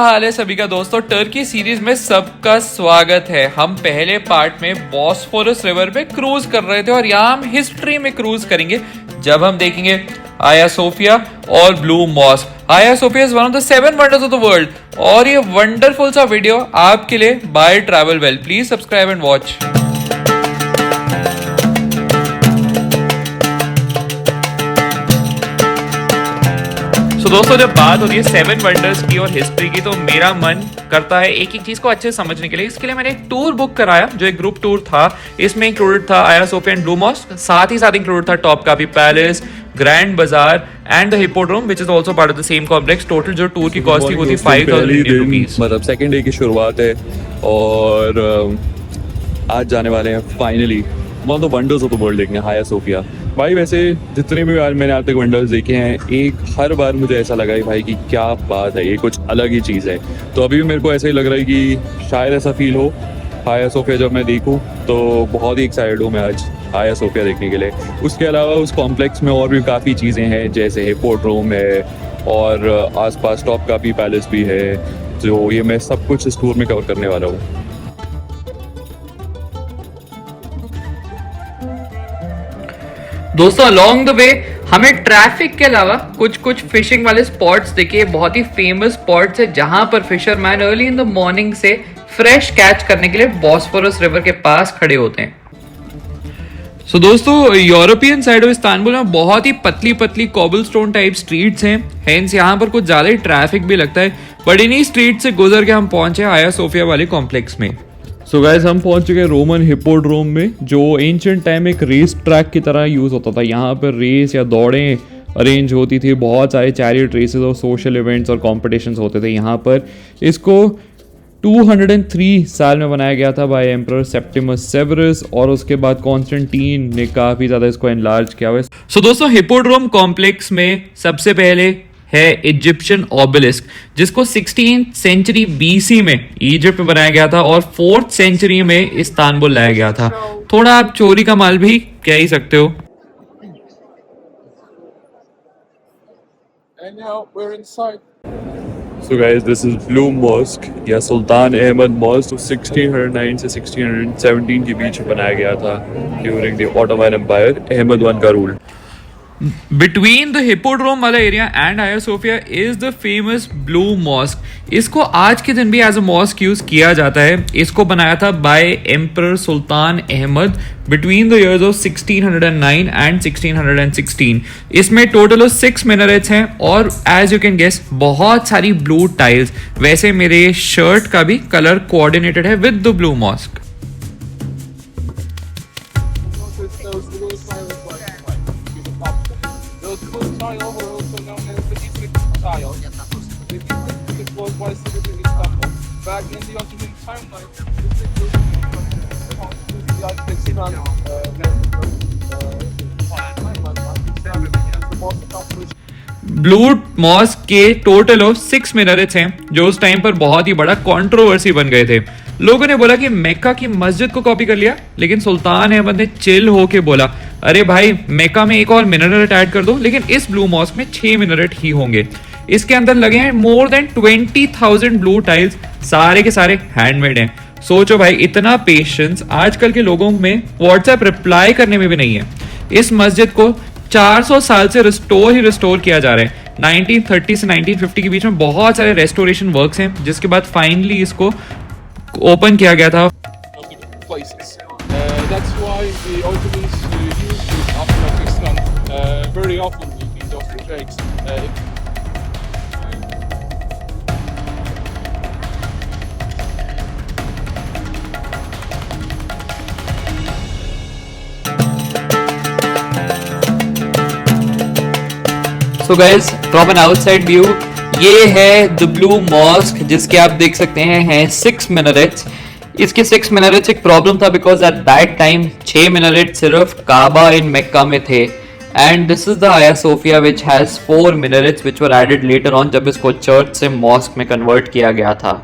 हाल है सभी का दोस्तों। टर्की सीरीज में सबका स्वागत है। हम पहले पार्ट में बॉस्फोरस रिवर पे क्रूज कर रहे थे और यहाँ हम हिस्ट्री में क्रूज करेंगे जब हम देखेंगे आया सोफिया और Blue Mosque. Aya Sophia is one of the 7 wonders of the world और ये वंडरफुल सा वीडियो आपके लिए by Travel Well. Please subscribe and watch. दोस्तों जब बात होती है 7 वंडर्स की और हिस्ट्री की तो मेरा मन करता है एक एक चीज को अच्छे से समझने के लिए। इसके लिए मैंने एक टूर बुक कराया जो एक ग्रुप टूर था। इसमें इंक्लूडेड था आया सोफिया एंड ब्लू मॉस्क, साथ ही साथ इंक्लूडेड था टॉपकापी पैलेस, ग्रैंड बाजार and the hippodrome which is also part of the same complex. Total जो टूर की कॉस्ट थी वो थी 5000 इंडियन रुपीस। मतलब सेकंड डे की शुरुआत है और आज जाने वाले हैं finally one of the wonders of the world देखने आया सोफिया। भाई वैसे जितने भी बार मैंने आज तक वंडर्स देखे हैं, एक हर बार मुझे ऐसा लगा है भाई कि क्या बात है, ये कुछ अलग ही चीज़ है। तो अभी भी मेरे को ऐसा ही लग रहा है कि शायद ऐसा फील हो आया सोफिया जब मैं देखूं। तो बहुत ही एक्साइटेड हूँ मैं आज आया सोफिया देखने के लिए। उसके अलावा उस कॉम्प्लेक्स में और भी काफ़ी चीज़ें हैं, जैसे हिप्पोड्रोम है और आसपास टॉपकापी पैलेस भी है। जो ये मैं सब कुछ इस टूर में कवर करने वाला हूँ। दोस्तों अलोंग द वे हमें ट्रैफिक के अलावा कुछ फिशिंग वाले स्पॉट्स दिखे। बहुत ही फेमस स्पॉट्स है जहां पर fisherman early in the morning से फ्रेश कैच करने के लिए बॉस्फोरस रिवर के पास खड़े होते हैं। सो दोस्तों यूरोपियन साइड ऑफ इस्तांबुल में बहुत ही पतली पतली कॉबलस्टोन टाइप स्ट्रीट्स हैं, हेंस यहाँ पर कुछ ज्यादा ही ट्रैफिक भी लगता है। बट इन्हीं स्ट्रीट से गुजर के हम पहुंचे आया सोफिया वाले कॉम्प्लेक्स में। सो गाइस हम पहुंच चुके हैं रोमन हिप्पोड्रोम में, जो एंशिएंट टाइम एक रेस ट्रैक की तरह यूज होता था। यहाँ पर रेस या दौड़ें अरेंज होती थी, बहुत सारे चैरियट रेसेस और सोशल इवेंट्स और कॉम्पिटिशन्स होते थे यहाँ पर। इसको 203 साल में बनाया गया था बाय एम्परर सेप्टिमस सेवरस और उसके बाद कॉन्स्टेंटीन ने काफ़ी ज़्यादा इसको एनलार्ज किया हुआ है। सो दोस्तों हिप्पोड्रोम कॉम्प्लेक्स में सबसे पहले है इजिप्शियन ऑबेलिस्क, जिसको 16th सेंचुरी बीसी में इजिप्ट में बनाया गया था और 4th सेंचुरी में इस्तांबुल लाया गया था। थोड़ा आप चोरी का माल भी कह ही सकते हो। So guys, this is Blue Mosque या सुल्तान अहमद मॉस्क 1609 से 1617 के बीच बनाया गया था during the Ottoman Empire, Ahmed one का रूल। बिटवीन द हिप्पोड्रोम वाला area and Aya Sophia is the famous Blue Mosque. इसको आज के दिन भी एज अ मॉस्क यूज किया जाता है। इसको बनाया था by emperor Sultan Ahmed between the years of 1609 and 1616। इसमें टोटल 6 मिनरेट्स हैं और एज यू कैन गेस बहुत सारी ब्लू टाइल्स। वैसे मेरे शर्ट का भी कलर कोऑर्डिनेटेड है with the Blue Mosque. Blue Mosque के टोटल ऑफ 6 मिनरेट्स हैं, जो उस टाइम पर बहुत ही बड़ा कंट्रोवर्सी बन गए थे। लोगों ने बोला कि मेक्का की मस्जिद को कॉपी कर लिया, लेकिन सुल्तान अहमद ने चिल होके बोला अरे भाई मेक्का में एक और मिनरेट ऐड कर दो, लेकिन इस ब्लू मॉस्क में 6 मिनरेट ही होंगे। इसके अंदर लगे हैं मोर देन 20,000 ब्लू टाइल्स, सारे के सारे हैंडमेड हैं। सोचो भाई इतना पेशेंस आजकल के लोगों में व्हाट्सएप रिप्लाई करने में भी नहीं है। इस मस्जिद को 400 साल से रिस्टोर किया जा रहा है। 1930 से 1950 के बीच में बहुत सारे रेस्टोरेशन वर्क्स हैं, जिसके बाद फाइनली इसको ओपन किया गया था। So guys, from an outside view, ये है द ब्लू मॉस्क, जिसके आप देख सकते हैं 6 मिनरेट्स। इसके 6 मिनरेट्स एक प्रॉब्लम था because at that time 6 minaret सिर्फ काबा इन मक्का में थे। And this is the Aya Sophia which has 4 minarets which were added later on जब इसको चर्च से मॉस्क में कन्वर्ट किया गया था।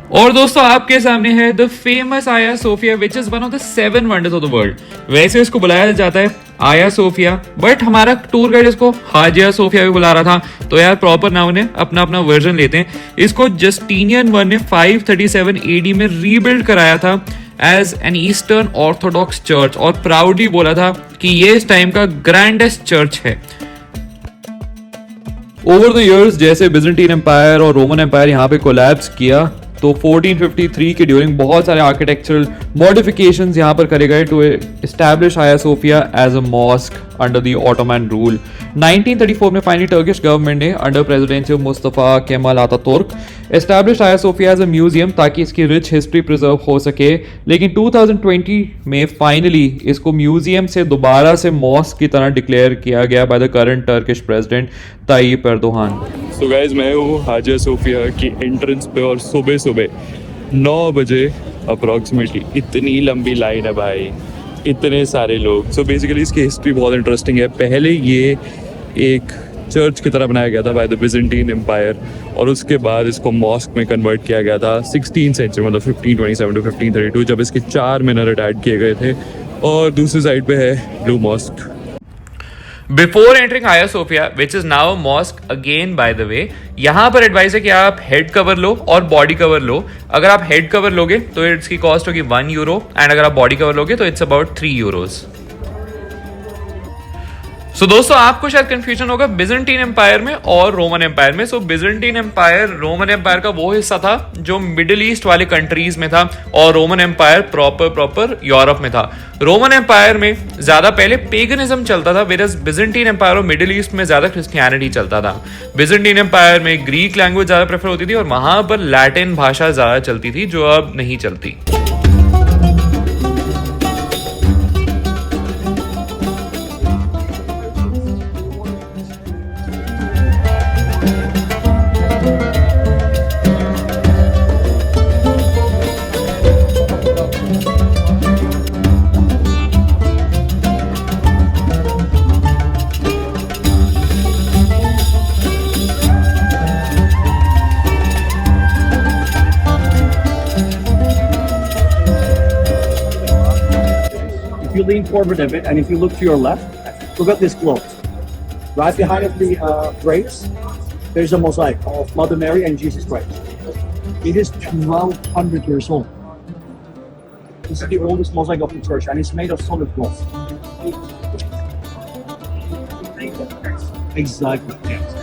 और दोस्तों आपके सामने है the famous Aya Sophia which is one of the 7 wonders of the world. वैसे इसको बुलाया जाता है आया सोफिया, बट हमारा टूर गाइड इसको हाजिया सोफिया भी बुला रहा था, तो यार प्रॉपर नाम ने अपना अपना वर्जन लेते हैं। इसको जस्टिनियन वन ने 537 AD में रीबिल्ड कराया था as an Eastern Orthodox church, और प्राउडली बोला था कि ये इस टाइम का ग्रैंडेस्ट चर्च है। ओवर द इयर्स जैसे बिजेंटीन एम्पायर और रोमन एम्पायर यहाँ पे कोलैप्स किया, तो 1453 के ड्यूरिंग बहुत सारे आर्किटेक्चरल मॉडिफिकेशंस यहाँ पर करे गए to establish Aya Sophia as a mosque under the Ottoman rule. 1934 में फाइनली टर्किश गवर्नमेंट ने under presidency of Mustafa Kemal Ataturk establish Aya Sophia as a museum ताकि इसकी रिच हिस्ट्री प्रिजर्व हो सके। लेकिन 2020 में फाइनली इसको म्यूजियम से दोबारा से मॉस्क की तरह डिक्लेयर किया गया by the current Turkish president type Erdogan. So guys, मैं हूँ हाजिया सोफिया की एंट्रेंस पे और सुबह सुबह 9 बजे अप्रॉक्सीमेटली इतनी लंबी लाइन है भाई, इतने सारे लोग। सो बेसिकली इसकी हिस्ट्री बहुत इंटरेस्टिंग है। पहले ये एक चर्च की तरह बनाया गया था बाय द बिजेंटीन एम्पायर, और उसके बाद इसको मॉस्क में कन्वर्ट किया गया था 16th सेंचुरी, मतलब 1527 टू 1532, जब इसके 4 मीनारेट ऐड किए गए थे। और दूसरी साइड पे है Blue Mosque. Before entering Aya Sophia which is now mosque again by the way, यहाँ पर एडवाइस है कि आप हेड कवर लो और बॉडी कवर लो। अगर आप हेड कवर लोगे तो इसकी कॉस्ट होगी 1 यूरो, एंड अगर आप बॉडी कवर लोगे तो इट्स अबाउट 3 यूरोज। सो दोस्तों आपको शायद कंफ्यूजन होगा बिजेंटीन एम्पायर में और रोमन एम्पायर में। सो बिजेंटीन एम्पायर रोमन एम्पायर का वो हिस्सा था जो मिडिल ईस्ट वाले कंट्रीज में था, और रोमन एम्पायर प्रॉपर यूरोप में था। रोमन एम्पायर में ज्यादा पहले पेगनिज्म चलता था, वेरस बिजेंटीन एम्पायर और मिडिल ईस्ट में ज्यादा क्रिश्चियनिटी चलता था। बिजेंटीन एम्पायर में ग्रीक लैंग्वेज ज्यादा प्रेफर होती थी, और वहां पर लैटिन भाषा ज्यादा चलती थी जो अब नहीं चलती। You lean forward a bit, and if you look to your left, look at this globe. Right behind the drapes, there's a mosaic of Mother Mary and Jesus Christ. It is 1200 years old. This is the oldest mosaic of the church, and it's made of solid gold. Exactly. Yes.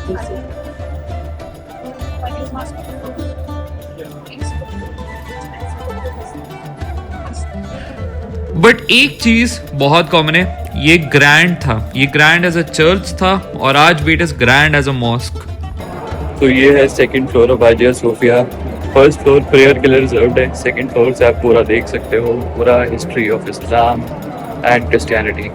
But एक चीज बहुत common है, ये grand था, ये grand as अ church था, और आज भी it is grand as a mosque. तो ये है second floor of Hagia Sophia. First floor prayer के लिए रिजर्व्ड है, सेकंड फ्लोर से आप पूरा देख सकते हो पूरा history of Islam and Christianity.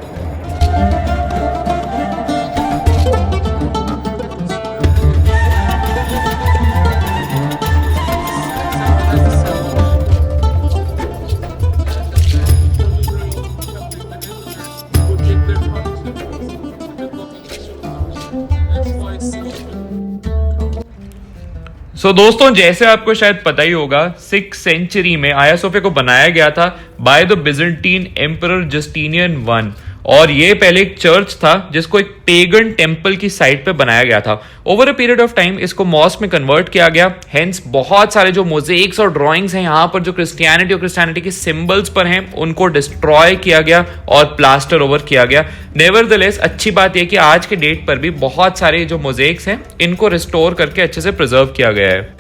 So दोस्तों जैसे आपको शायद पता ही होगा 6th सेंचुरी में आया सोफिया को बनाया गया था by the Byzantine emperor Justinian one, और ये पहले एक चर्च था जिसको एक पेगन टेम्पल की साइट पे बनाया गया था। Over a period of time इसको मॉस्क में कन्वर्ट किया गया, हेंस बहुत सारे जो मोज़ेक्स और ड्राइंग्स हैं यहाँ पर जो क्रिश्चियनिटी के सिंबल्स पर हैं उनको डिस्ट्रॉय किया गया और प्लास्टर ओवर किया गया। नेवरदलेस अच्छी बात यह कि आज के डेट पर भी बहुत सारे जो मोज़ेक्स हैं इनको रिस्टोर करके अच्छे से प्रिजर्व किया गया है।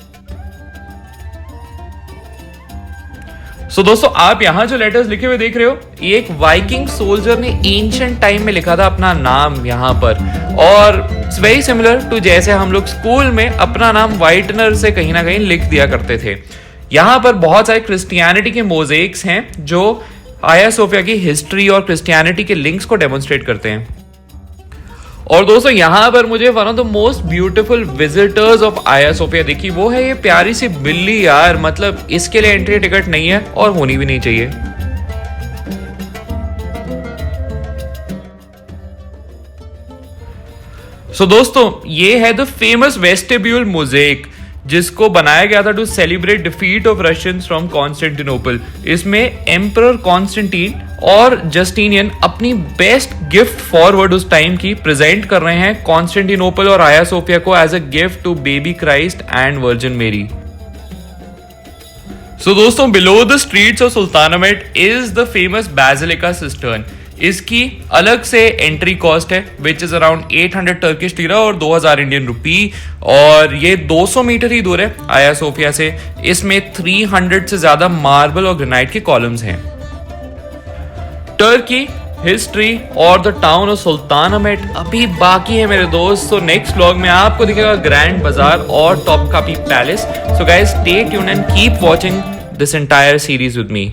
सो दोस्तों आप यहां जो लेटर्स लिखे हुए देख रहे हो, ये एक वाइकिंग सोल्जर ने एंशिएंट टाइम में लिखा था अपना नाम यहाँ पर, और इट्स वेरी सिमिलर टू जैसे हम लोग स्कूल में अपना नाम व्हाइटनर से कहीं ना कहीं लिख दिया करते थे। यहाँ पर बहुत सारे क्रिश्चियनिटी के मोज़ेक्स हैं जो आया सोफिया की हिस्ट्री और क्रिश्चियनिटी के लिंक्स को डेमोन्स्ट्रेट करते हैं। और दोस्तों यहाँ पर मुझे one of the most beautiful visitors of आया सोफिया देखी, वो है ये प्यारी सी बिल्ली यार, मतलब इसके लिए एंट्री टिकट नहीं है और होनी भी नहीं चाहिए। सो दोस्तों ये है द फेमस वेस्टिब्यूल मोज़ेक जिसको बनाया गया था to celebrate defeat of Russians from Constantinople. इसमें एम्परर कॉन्स्टेंटीन और जस्टिनियन अपनी बेस्ट गिफ्ट फॉरवर्ड उस टाइम की प्रेजेंट कर रहे हैं कॉन्स्टेंटिनोपल और आया सोफिया को as a gift to baby Christ and virgin Mary. So दोस्तों, below the streets of Sultanahmet is the famous basilica cistern. इसकी अलग से एंट्री कॉस्ट है which is around 800 Turkish lira और 2000 इंडियन रुपी, और ये 200 metre ही दूर है आया सोफिया से। इसमें 300 से ज्यादा मार्बल और ग्रेनाइट के कॉलम्स हैं। टर्की हिस्ट्री और द टाउन ऑफ सुल्तानामेट अभी बाकी है मेरे दोस्त। तो नेक्स्ट व्लॉग में आपको दिखेगा ग्रैंड बाजार और Topkapi palace. So guys, stay tuned and keep watching this entire series with me.